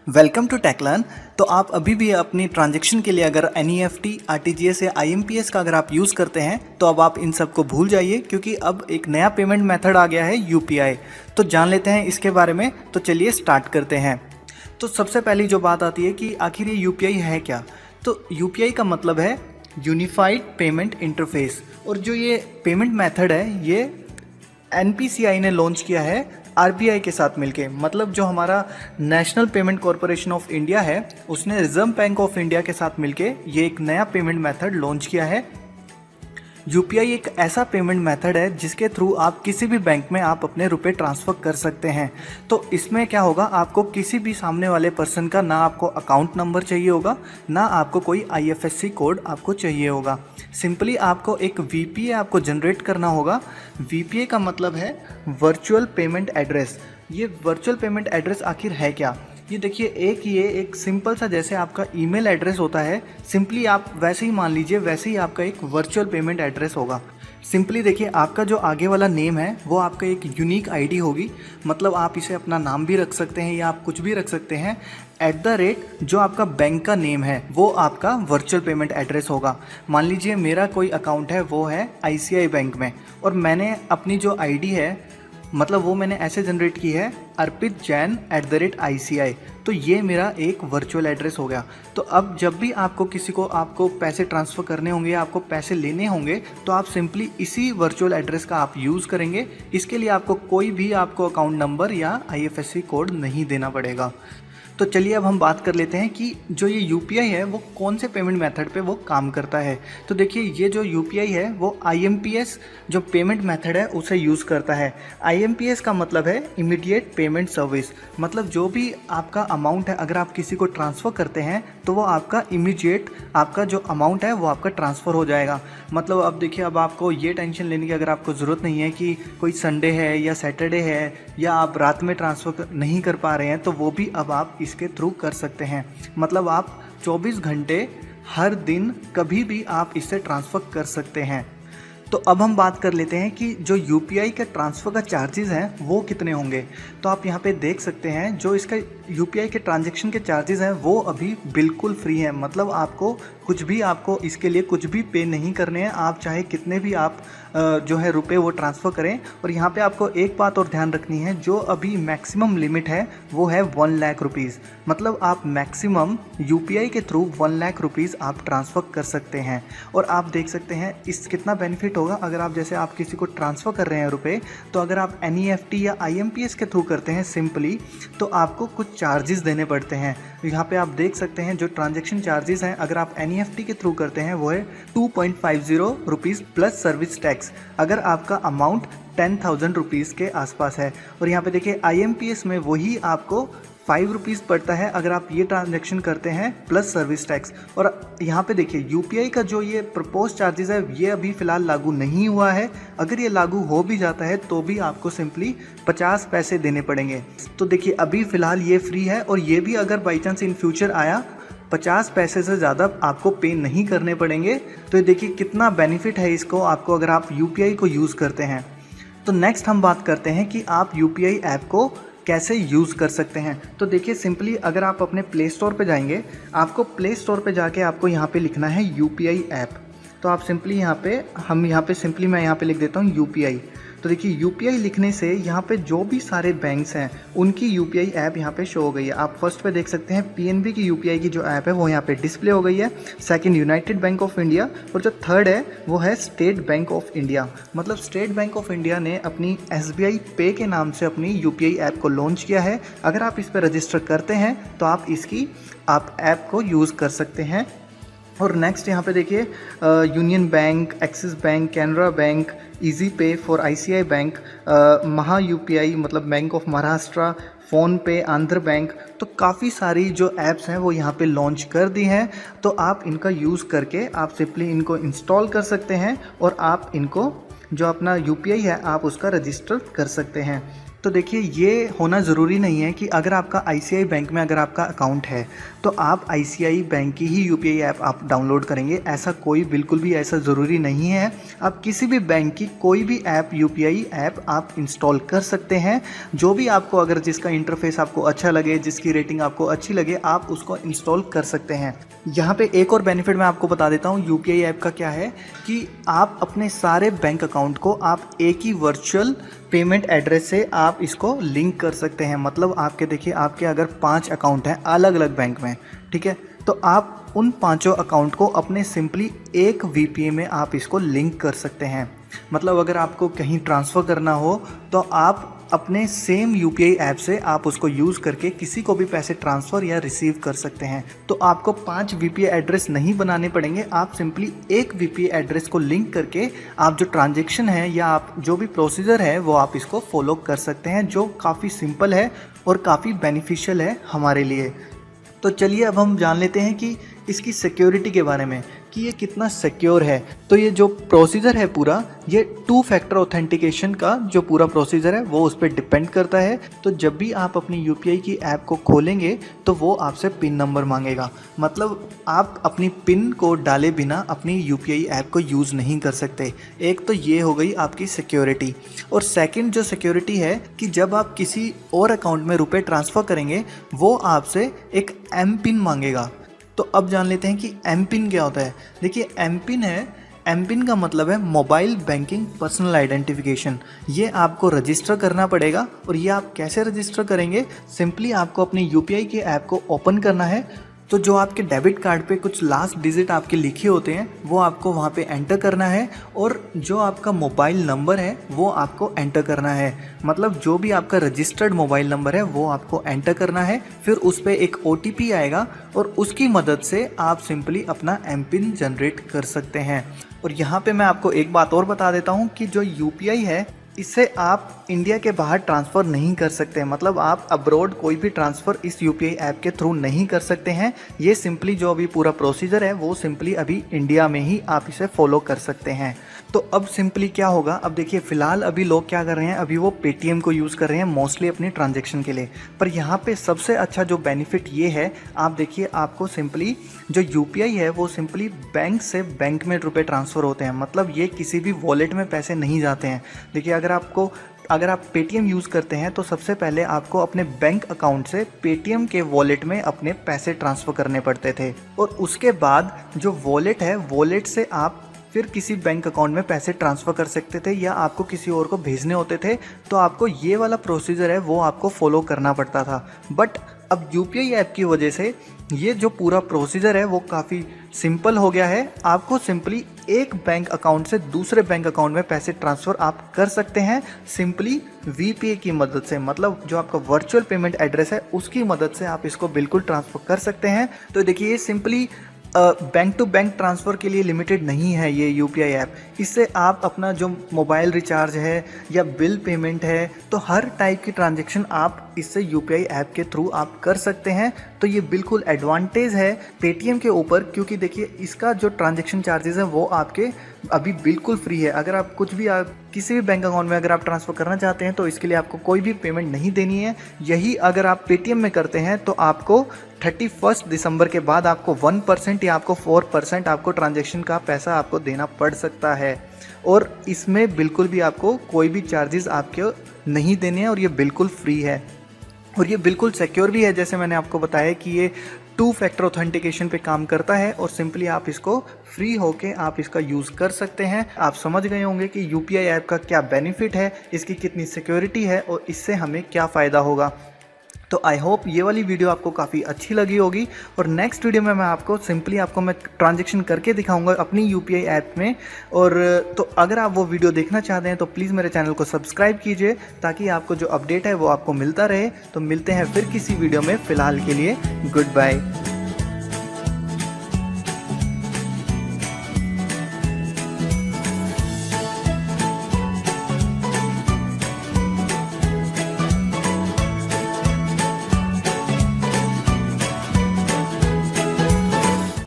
Welcome to टेकलर्न। तो आप अभी भी अपनी ट्रांजैक्शन के लिए अगर NEFT, RTGS या IMPS का अगर आप यूज़ करते हैं तो अब आप इन सब को भूल जाइए, क्योंकि अब एक नया पेमेंट मेथड आ गया है UPI। तो जान लेते हैं इसके बारे में। तो चलिए स्टार्ट करते हैं। तो सबसे पहली जो बात आती है कि आखिर ये UPI है क्या। तो UPI का मतलब है यूनिफाइड पेमेंट इंटरफेस, और जो ये पेमेंट मेथड है ये NPCI ने लॉन्च किया है RBI के साथ मिलके। मतलब जो हमारा national payment corporation of India है उसने रिजर्व बैंक ऑफ इंडिया के साथ मिलके ये एक नया पेमेंट मेथड लॉन्च किया है। UPI एक ऐसा पेमेंट मेथड है जिसके थ्रू आप किसी भी बैंक में आप अपने रुपए ट्रांसफ़र कर सकते हैं। तो इसमें क्या होगा, आपको किसी भी सामने वाले पर्सन का ना आपको अकाउंट नंबर चाहिए होगा, ना आपको कोई IFSC कोड आपको चाहिए होगा। सिंपली आपको एक VPA आपको जनरेट करना होगा। VPA का मतलब है वर्चुअल पेमेंट एड्रेस। ये वर्चुअल पेमेंट एड्रेस आखिर है क्या, ये देखिए। ये एक सिंपल सा, जैसे आपका ईमेल एड्रेस होता है, सिंपली आप वैसे ही मान लीजिए, वैसे ही आपका एक वर्चुअल पेमेंट एड्रेस होगा। सिंपली देखिए, आपका जो आगे वाला नेम है वो आपका एक यूनिक ID होगी। मतलब आप इसे अपना नाम भी रख सकते हैं या आप कुछ भी रख सकते हैं। @ जो आपका बैंक का नेम है वो आपका वर्चुअल पेमेंट एड्रेस होगा। मान लीजिए मेरा कोई अकाउंट है वो है ICI बैंक में, और मैंने अपनी जो ID है मतलब वो मैंने ऐसे जनरेट की है अर्पित जैन @ICI। तो ये मेरा एक वर्चुअल एड्रेस हो गया। तो अब जब भी आपको किसी को आपको पैसे ट्रांसफ़र करने होंगे या आपको पैसे लेने होंगे तो आप सिंपली इसी वर्चुअल एड्रेस का आप यूज़ करेंगे। इसके लिए आपको कोई भी आपको अकाउंट नंबर या IFSC कोड नहीं देना पड़ेगा। तो चलिए अब हम बात कर लेते हैं कि जो ये UPI है वो कौन से पेमेंट मेथड पे वो काम करता है। तो देखिए, ये जो UPI है वो IMPS जो पेमेंट मेथड है उसे यूज़ करता है। IMPS का मतलब है इमीडिएट पेमेंट सर्विस। मतलब जो भी आपका अमाउंट है अगर आप किसी को ट्रांसफ़र करते हैं तो वो आपका इमीडिएट आपका जो अमाउंट है वो आपका ट्रांसफ़र हो जाएगा। मतलब अब देखिए, अब आपको ये टेंशन लेने की अगर आपको ज़रूरत नहीं है कि कोई संडे है या सैटरडे है या आप रात में ट्रांसफ़र नहीं कर पा रहे हैं, तो वो भी अब आप इसके थ्रू कर सकते हैं। मतलब आप 24 घंटे हर दिन कभी भी आप इससे ट्रांसफ़र कर सकते हैं। तो अब हम बात कर लेते हैं कि जो UPI का ट्रांसफ़र का चार्जेस हैं वो कितने होंगे। तो आप यहाँ पे देख सकते हैं जो इसका UPI के ट्रांजैक्शन के चार्जेस हैं वो अभी बिल्कुल फ्री हैं। मतलब आपको इसके लिए कुछ भी पे नहीं करने हैं। आप चाहे कितने भी आप जो है रुपए वो ट्रांसफ़र करें। और यहाँ पे आपको एक बात और ध्यान रखनी है, जो अभी मैक्सिमम लिमिट है वो है 1 लाख रुपीज़। मतलब आप मैक्सिमम UPI के थ्रू 1 लाख रुपीज़ आप ट्रांसफ़र कर सकते हैं। और आप देख सकते हैं इस कितना बेनिफिट होगा। अगर आप जैसे आप किसी को ट्रांसफ़र कर रहे हैं रुपए, तो अगर आप NEFT या IMPS के थ्रू करते हैं सिंपली, तो आपको कुछ चार्जेस देने पड़ते हैं। यहाँ पे आप देख सकते हैं जो ट्रांजैक्शन चार्जेस हैं अगर आप NEFT के थ्रू करते हैं वो है 2.50 रुपीज़ प्लस सर्विस टैक्स, अगर आपका अमाउंट 10,000 रुपीज़ के आसपास है। और यहाँ पे देखिए IMPS में वही आपको 5 रुपीज़ पड़ता है अगर आप ये ट्रांजैक्शन करते हैं प्लस सर्विस टैक्स। और यहाँ पे देखिए UPI का जो ये प्रपोज चार्जेस है ये अभी फ़िलहाल लागू नहीं हुआ है। अगर ये लागू हो भी जाता है तो भी आपको सिंपली 50 पैसे देने पड़ेंगे। तो देखिए अभी फ़िलहाल ये फ्री है, और ये भी अगर बाई चांस इन फ्यूचर आया 50 पैसे से ज़्यादा आपको पे नहीं करने पड़ेंगे। तो ये देखिए कितना बेनिफिट है इसको आपको अगर आप UPI को यूज़ करते हैं। तो नेक्स्ट हम बात करते हैं कि आप UPI ऐप को कैसे यूज़ कर सकते हैं। तो देखिए सिंपली अगर आप अपने प्ले स्टोर पे जाएंगे, आपको प्ले स्टोर पे जाके आपको यहाँ पे लिखना है UPI ऐप। तो आप सिंपली मैं यहाँ पे लिख देता हूँ UPI। तो देखिए UPI लिखने से यहाँ पे जो भी सारे बैंक्स हैं उनकी UPI ऐप यहाँ पे शो हो गई है। आप फर्स्ट पे देख सकते हैं PNB की UPI की जो ऐप है वो यहाँ पे डिस्प्ले हो गई है। Second United bank of India, और जो थर्ड है वो है स्टेट बैंक ऑफ इंडिया। मतलब स्टेट बैंक ऑफ इंडिया ने अपनी SBI पे के नाम से अपनी UPI ऐप को लॉन्च किया है। अगर आप इस पर रजिस्टर करते हैं तो आप ऐप को यूज़ कर सकते हैं। और नेक्स्ट यहाँ पे देखिए union bank, axis bank, Canara bank, easy पे फॉर ICI बैंक, महा UPI मतलब बैंक ऑफ महाराष्ट्र, फ़ोन पे, आंध्र बैंक। तो काफ़ी सारी जो ऐप्स हैं वो यहाँ पे लॉन्च कर दी हैं। तो आप इनका यूज़ करके आप सिंपली इनको इंस्टॉल कर सकते हैं और आप इनको जो अपना UPI है आप उसका रजिस्टर कर सकते हैं। तो देखिए ये होना ज़रूरी नहीं है कि अगर आपका आईसीआई बैंक में अगर आपका अकाउंट है तो आप आईसीआई बैंक की ही यूपीआई ऐप आप डाउनलोड करेंगे, ऐसा कोई बिल्कुल भी ऐसा ज़रूरी नहीं है। आप किसी भी बैंक की कोई भी ऐप यूपीआई ऐप आप इंस्टॉल कर सकते हैं। जो भी आपको अगर जिसका इंटरफेस आपको अच्छा लगे, जिसकी रेटिंग आपको अच्छी लगे, आप उसको इंस्टॉल कर सकते हैं। यहाँ पे एक और बेनिफिट मैं आपको बता देता हूँ यूपीआई ऐप का क्या है कि आप अपने सारे बैंक अकाउंट को आप एक ही वर्चुअल पेमेंट एड्रेस से आप इसको लिंक कर सकते हैं। मतलब आपके देखिए आपके अगर 5 अकाउंट हैं अलग अलग बैंक में, ठीक है, तो आप उन 5 अकाउंट को अपने सिंपली एक वीपीए में आप इसको लिंक कर सकते हैं। मतलब अगर आपको कहीं ट्रांसफ़र करना हो तो आप अपने सेम यूपीआई ऐप से आप उसको यूज़ करके किसी को भी पैसे ट्रांसफ़र या रिसीव कर सकते हैं। तो आपको 5 वीपीआई एड्रेस नहीं बनाने पड़ेंगे, आप सिंपली एक वीपीआई एड्रेस को लिंक करके आप जो ट्रांजैक्शन है या आप जो भी प्रोसीजर है वो आप इसको फॉलो कर सकते हैं, जो काफ़ी सिंपल है और काफ़ी बेनिफिशियल है हमारे लिए। तो चलिए अब हम जान लेते हैं कि इसकी सिक्योरिटी के बारे में कि ये कितना सिक्योर है। तो ये जो प्रोसीजर है पूरा, ये 2 फैक्टर ऑथेंटिकेशन का जो पूरा प्रोसीजर है वो उस पर डिपेंड करता है। तो जब भी आप अपनी यूपीआई की ऐप को खोलेंगे तो वो आपसे पिन नंबर मांगेगा। मतलब आप अपनी पिन को डाले बिना अपनी यूपीआई ऐप को यूज़ नहीं कर सकते। एक तो ये हो गई आपकी सिक्योरिटी, और सेकंड जो सिक्योरिटी है कि जब आप किसी और अकाउंट में रुपए ट्रांसफ़र करेंगे वो आपसे एक एम पिन मांगेगा। तो अब जान लेते हैं कि एम पिन क्या होता है। देखिए एम पिन का मतलब है मोबाइल बैंकिंग पर्सनल आइडेंटिफिकेशन। ये आपको रजिस्टर करना पड़ेगा, और ये आप कैसे रजिस्टर करेंगे, सिंपली आपको अपनी यूपीआई के ऐप को ओपन करना है। तो जो आपके डेबिट कार्ड पे कुछ लास्ट डिजिट आपके लिखे होते हैं वो आपको वहाँ पे एंटर करना है, और जो आपका मोबाइल नंबर है वो आपको एंटर करना है। मतलब जो भी आपका रजिस्टर्ड मोबाइल नंबर है वो आपको एंटर करना है। फिर उस पर एक ओटीपी आएगा और उसकी मदद से आप सिंपली अपना एम पिन जनरेट कर सकते हैं। और यहाँ पे मैं आपको एक बात और बता देता हूँ कि जो यूपीआई है इससे आप इंडिया के बाहर ट्रांसफ़र नहीं कर सकते। मतलब आप अब्रॉड कोई भी ट्रांसफ़र इस यूपीआई ऐप के थ्रू नहीं कर सकते हैं। ये सिंपली जो अभी पूरा प्रोसीजर है वो सिंपली अभी इंडिया में ही आप इसे फॉलो कर सकते हैं। तो अब सिंपली क्या होगा, अब देखिए फ़िलहाल अभी लोग क्या कर रहे हैं, अभी वो पेटीएम को यूज़ कर रहे हैं मोस्टली अपनी ट्रांजैक्शन के लिए। पर यहाँ पे सबसे अच्छा जो बेनिफिट ये है, आप देखिए आपको सिंपली जो यूपीआई है वो सिंपली बैंक से बैंक में रुपए ट्रांसफ़र होते हैं। मतलब ये किसी भी वॉलेट में पैसे नहीं जाते हैं। देखिए अगर आप पेटीएम यूज़ करते हैं तो सबसे पहले आपको अपने बैंक अकाउंट से पेटीएम के वॉलेट में अपने पैसे ट्रांसफ़र करने पड़ते थे, और उसके बाद जो वॉलेट है वॉलेट से आप फिर किसी बैंक अकाउंट में पैसे ट्रांसफ़र कर सकते थे, या आपको किसी और को भेजने होते थे तो आपको ये वाला प्रोसीजर है वो आपको फॉलो करना पड़ता था। बट अब यूपीआई ऐप की वजह से ये जो पूरा प्रोसीजर है वो काफ़ी सिंपल हो गया है। आपको सिंपली एक बैंक अकाउंट से दूसरे बैंक अकाउंट में पैसे ट्रांसफ़र आप कर सकते हैं सिंपली वीपीआई की मदद से। मतलब जो आपका वर्चुअल पेमेंट एड्रेस है उसकी मदद से आप इसको बिल्कुल ट्रांसफ़र कर सकते हैं। तो देखिए ये simply bank to bank transfer के लिए लिमिटेड नहीं है ये यूपीआई ऐप। इससे आप अपना जो मोबाइल रिचार्ज है या बिल पेमेंट है, तो हर टाइप की ट्रांजैक्शन आप इससे यूपीआई ऐप के थ्रू आप कर सकते हैं। तो ये बिल्कुल एडवांटेज है पेटीएम के ऊपर, क्योंकि देखिए इसका जो ट्रांजैक्शन चार्जेस है वो आपके अभी बिल्कुल फ्री है। अगर आप कुछ भी किसी भी बैंक अकाउंट में अगर आप ट्रांसफ़र करना चाहते हैं तो इसके लिए आपको कोई भी पेमेंट नहीं देनी है। यही अगर आप पेटीएम में करते हैं तो आपको 31 दिसंबर के बाद आपको 1% या आपको 4% आपको ट्रांजैक्शन का पैसा आपको देना पड़ सकता है, और इसमें बिल्कुल भी आपको कोई भी चार्जेस आपके नहीं देने हैं, और ये बिल्कुल फ्री है और ये बिल्कुल सिक्योर भी है। जैसे मैंने आपको बताया कि ये 2 फैक्टर ऑथेंटिकेशन पे काम करता है, और सिंपली आप इसको फ्री होके आप इसका यूज़ कर सकते हैं। आप समझ गए होंगे कि यूपीआई ऐप का क्या बेनिफिट है, इसकी कितनी सिक्योरिटी है और इससे हमें क्या फ़ायदा होगा। तो आई होप ये वाली वीडियो आपको काफ़ी अच्छी लगी होगी, और नेक्स्ट वीडियो में मैं आपको सिंपली मैं ट्रांजैक्शन करके दिखाऊंगा अपनी यूपीआई ऐप में। और तो अगर आप वो वीडियो देखना चाहते हैं तो प्लीज़ मेरे चैनल को सब्सक्राइब कीजिए, ताकि आपको जो अपडेट है वो आपको मिलता रहे। तो मिलते हैं फिर किसी वीडियो में, फ़िलहाल के लिए गुड बाय।